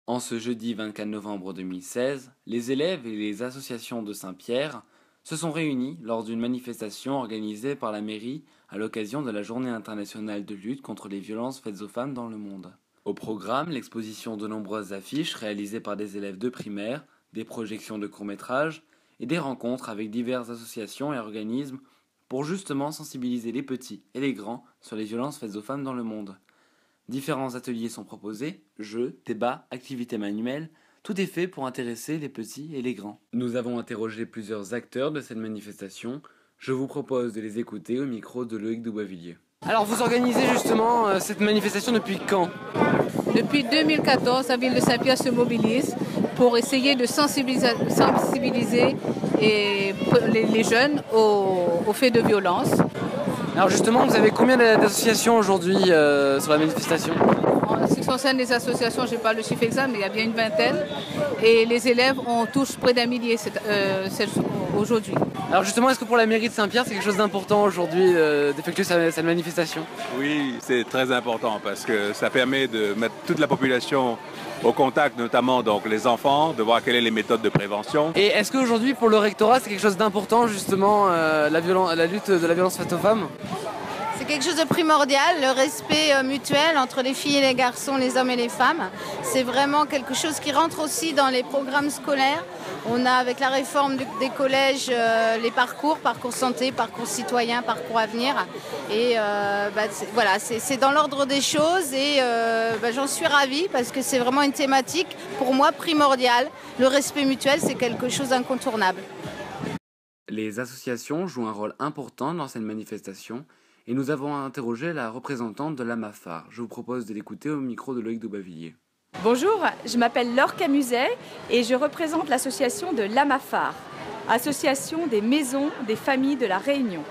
En ce jeudi 24 novembre 2016, les élèves et les associations de Saint-Pierre se sont réunis lors d'une manifestation organisée par la mairie à l'occasion de la Journée internationale de lutte contre les violences faites aux femmes dans le monde. Au programme, l'exposition de nombreuses affiches réalisées par des élèves de primaire, des projections de courts-métrages et des rencontres avec diverses associations et organismes pour justement sensibiliser les petits et les grands sur les violences faites aux femmes dans le monde. Différents ateliers sont proposés, jeux, débats, activités manuelles, tout est fait pour intéresser les petits et les grands. Nous avons interrogé plusieurs acteurs de cette manifestation. Je vous propose de les écouter au micro de Loïc Douboisvilliers. Alors vous organisez justement cette manifestation depuis quand ? Depuis 2014, la ville de Saint-Pierre se mobilise pour essayer de sensibiliser les jeunes aux faits de violence. Alors justement, vous avez combien d'associations aujourd'hui sur la manifestation ? En ce qui concerne les associations, je n'ai pas le chiffre exact, mais il y a bien une vingtaine. Et les élèves ont tous près d'un millier aujourd'hui. Alors justement, est-ce que pour la mairie de Saint-Pierre, c'est quelque chose d'important aujourd'hui d'effectuer cette manifestation ? Oui, c'est très important parce que ça permet de mettre toute la population au contact, notamment donc les enfants, de voir quelles sont les méthodes de prévention. Et est-ce qu'aujourd'hui, pour le rectorat, c'est quelque chose d'important, justement, la lutte de la violence faite aux femmes ? C'est quelque chose de primordial, le respect mutuel entre les filles et les garçons, les hommes et les femmes. C'est vraiment quelque chose qui rentre aussi dans les programmes scolaires. On a avec la réforme des collèges les parcours santé, parcours citoyen, parcours avenir. Et voilà, c'est dans l'ordre des choses et j'en suis ravie parce que c'est vraiment une thématique pour moi primordiale. Le respect mutuel, c'est quelque chose d'incontournable. Les associations jouent un rôle important dans cette manifestation et nous avons interrogé la représentante de l'AMAFAR. Je vous propose de l'écouter au micro de Loïc Douboisvilliers. Bonjour, je m'appelle Laure Camuset et je représente l'association de l'AMAFAR, association des maisons des familles de la Réunion.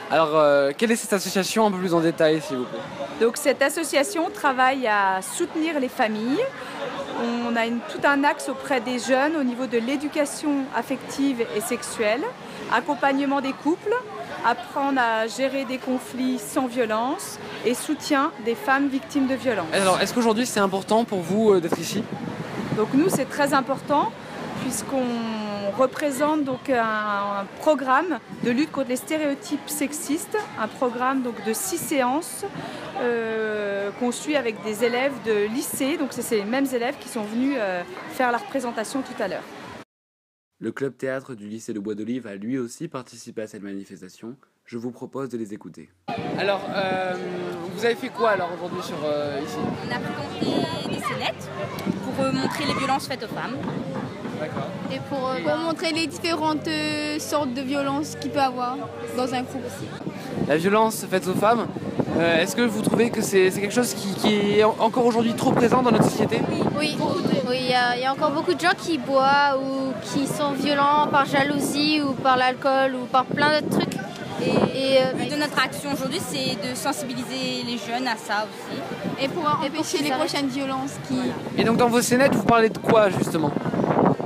Alors, quelle est cette association un peu plus en détail, s'il vous plaît ? Donc, cette association travaille à soutenir les familles. On a tout un axe auprès des jeunes au niveau de l'éducation affective et sexuelle, accompagnement des couples, apprendre à gérer des conflits sans violence et soutien des femmes victimes de violences. Alors, est-ce qu'aujourd'hui c'est important pour vous d'être ici ? Donc nous, c'est très important puisqu'on représente donc un programme de lutte contre les stéréotypes sexistes, un programme donc de 6 séances qu'on suit avec des élèves de lycée. Donc c'est ces mêmes élèves qui sont venus faire la représentation tout à l'heure. Le club théâtre du lycée de Bois d'Olive a lui aussi participé à cette manifestation. Je vous propose de les écouter. Alors, vous avez fait quoi alors aujourd'hui ici ? On a présenté des scénettes pour montrer les violences faites aux femmes. D'accord. Et pour montrer les différentes sortes de violences qu'il peut y avoir dans un groupe aussi. La violence faite aux femmes, est-ce que vous trouvez que c'est quelque chose qui est encore aujourd'hui trop présent dans notre société ? Oui, il y a encore beaucoup de gens qui boivent ou qui sont violents par jalousie ou par l'alcool ou par plein d'autres trucs. Et de notre action aujourd'hui, c'est de sensibiliser les jeunes à ça aussi. Et pour empêcher les prochaines violences qui... Et donc dans vos scénettes, vous parlez de quoi justement ?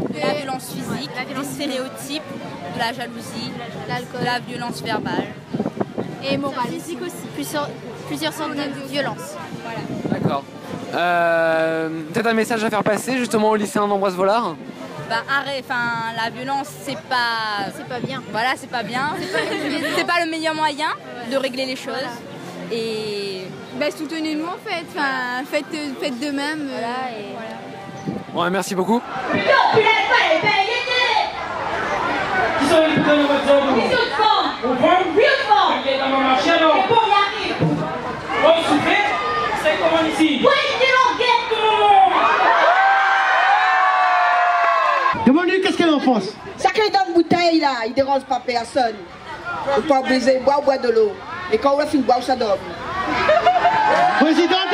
De la violence physique, des stéréotypes, de la jalousie, de la violence verbale. Et morale. Physique aussi. Plusieurs sortes de violences. Voilà. D'accord. Peut-être un message à faire passer justement aux lycéens d'Ambroise Vollard ? La violence, c'est pas bien. Voilà, c'est pas bien. C'est pas le meilleur moyen de régler les choses. Et soutenez-nous en fait. Faites de même. Bon, merci beaucoup. Demande-lui qu'est-ce qu'elle en pense. Ça crée dans une bouteille là, il dérange pas personne. Il faut pas briser, boire de l'eau. Et quand on a fini de boire, ça donne. Présidente